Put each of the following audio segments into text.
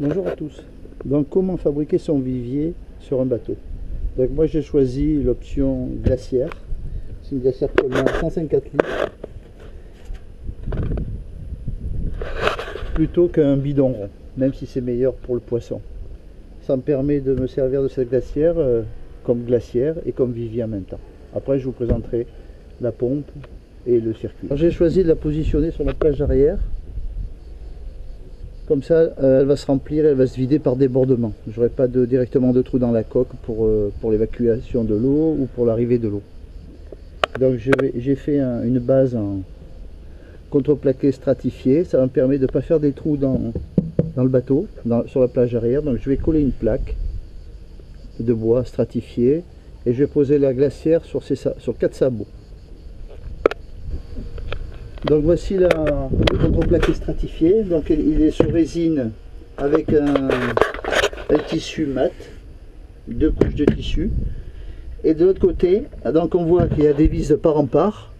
Bonjour à tous. Donc comment fabriquer son vivier sur un bateau? Donc moi j'ai choisi l'option glacière. C'est une glacière Coleman à 154 litres plutôt qu'un bidon rond, même si c'est meilleur pour le poisson. Ça me permet de me servir de cette glacière comme glacière et comme vivier en même temps. Après je vous présenterai la pompe et le circuit. J'ai choisi de la positionner sur la plage arrière. Comme ça, elle va se remplir et elle va se vider par débordement. Je n'aurai pas directement de trou dans la coque pour l'évacuation de l'eau ou pour l'arrivée de l'eau. Donc j'ai fait une base en contreplaqué stratifié. Ça me permet de ne pas faire des trous dans le bateau, sur la plage arrière. Donc je vais coller une plaque de bois stratifié et je vais poser la glacière sur 4 sabots. Donc voici le contreplaqué stratifié. Donc il est sur résine avec un tissu mat, 2 couches de tissu. Et de l'autre côté, donc on voit qu'il y a des vis de part en part,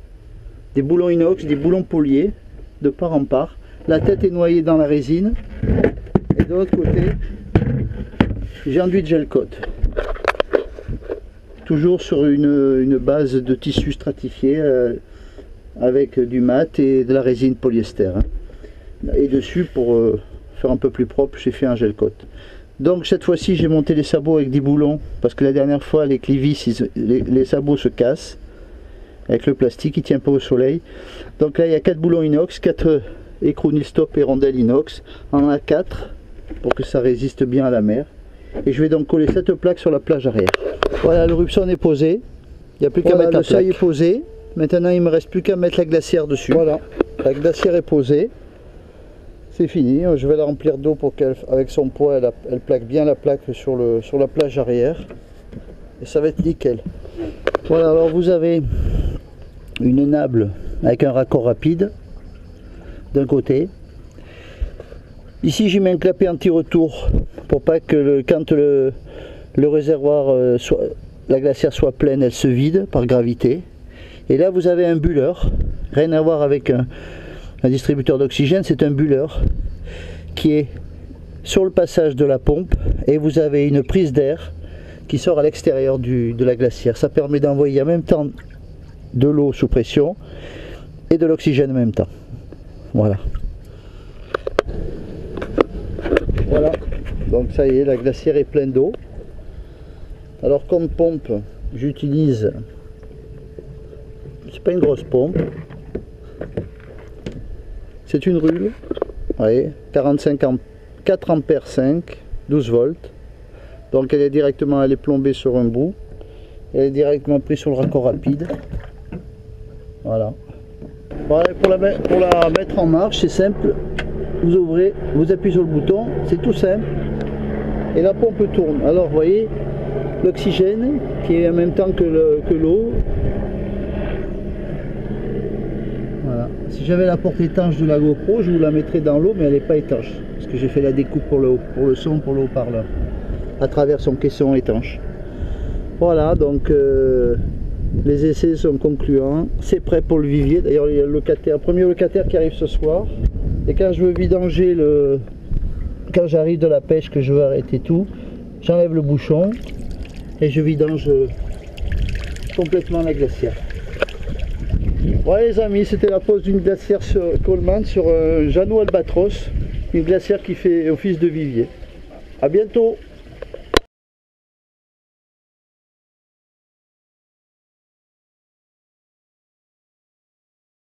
des boulons inox, des boulons poliés de part en part. La tête est noyée dans la résine. Et de l'autre côté, j'ai enduit de gel coat. Toujours sur une base de tissu stratifié. Avec du mat et de la résine polyester. Et dessus, pour faire un peu plus propre, j'ai fait un gel coat. Donc cette fois-ci, j'ai monté les sabots avec des boulons, parce que la dernière fois, avec les vis, les sabots se cassent. Avec le plastique, il ne tient pas au soleil. Donc là, il y a 4 boulons inox, 4 écrous Nilstop et rondelles inox. On en a 4 pour que ça résiste bien à la mer. Et je vais donc coller cette plaque sur la plage arrière. Voilà, le Rupson est posé. Il n'y a plus qu'à mettre la plaque. Le seuil est posé. Maintenant, il ne me reste plus qu'à mettre la glacière dessus. Voilà, la glacière est posée. C'est fini. Je vais la remplir d'eau pour qu'avec son poids, elle plaque bien la plaque sur la plage arrière. Et ça va être nickel. Voilà, alors vous avez une nable avec un raccord rapide d'un côté. Ici, j'ai mis un clapet anti-retour pour pas que quand le réservoir, la glacière soit pleine, elle se vide par gravité. Et là vous avez un bulleur, rien à voir avec un distributeur d'oxygène, c'est un bulleur qui est sur le passage de la pompe et vous avez une prise d'air qui sort à l'extérieur de la glacière. Ça permet d'envoyer en même temps de l'eau sous pression et de l'oxygène en même temps. Voilà. Voilà, donc ça y est, la glacière est pleine d'eau. Alors comme pompe, j'utilise... C'est pas une grosse pompe, c'est une Rühle, voyez, 4 ampères 5, 12 volts. Donc elle est plombée sur un bout, elle est directement prise sur le raccord rapide. Voilà. Voilà, pour la mettre en marche, c'est simple. Vous ouvrez, vous appuyez sur le bouton, c'est tout simple. Et la pompe tourne. Alors vous voyez, l'oxygène qui est en même temps que l'eau. Voilà. Si j'avais la porte étanche de la GoPro, je vous la mettrais dans l'eau, mais elle n'est pas étanche. Parce que j'ai fait la découpe pour le son, pour le haut-parleur, à travers son caisson étanche. Voilà, donc les essais sont concluants. C'est prêt pour le vivier. D'ailleurs, il y a le premier locataire qui arrive ce soir. Et quand je veux vidanger quand j'arrive de la pêche, que je veux arrêter tout, j'enlève le bouchon et je vidange complètement la glacière. Voilà les amis, c'était la pose d'une glacière sur Coleman sur un Jeannot Albatros, une glacière qui fait office de vivier. A bientôt.